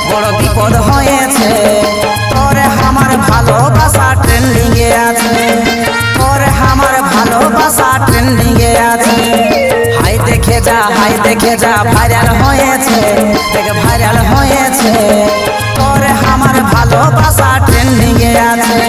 বড় বিপদ হয়েছে। তোরে আমার ভালোবাসা ট্রেন্ডিং এ আছে, তোরে আমার ভালোবাসা ট্রেন্ডিং এ আছে। হাই দেখে যা ভাইরাল হয়েছে, দেখ ভাইরাল হয়েছে। তোরে আমার ভালোবাসা ট্রেন্ডিং এ আছে।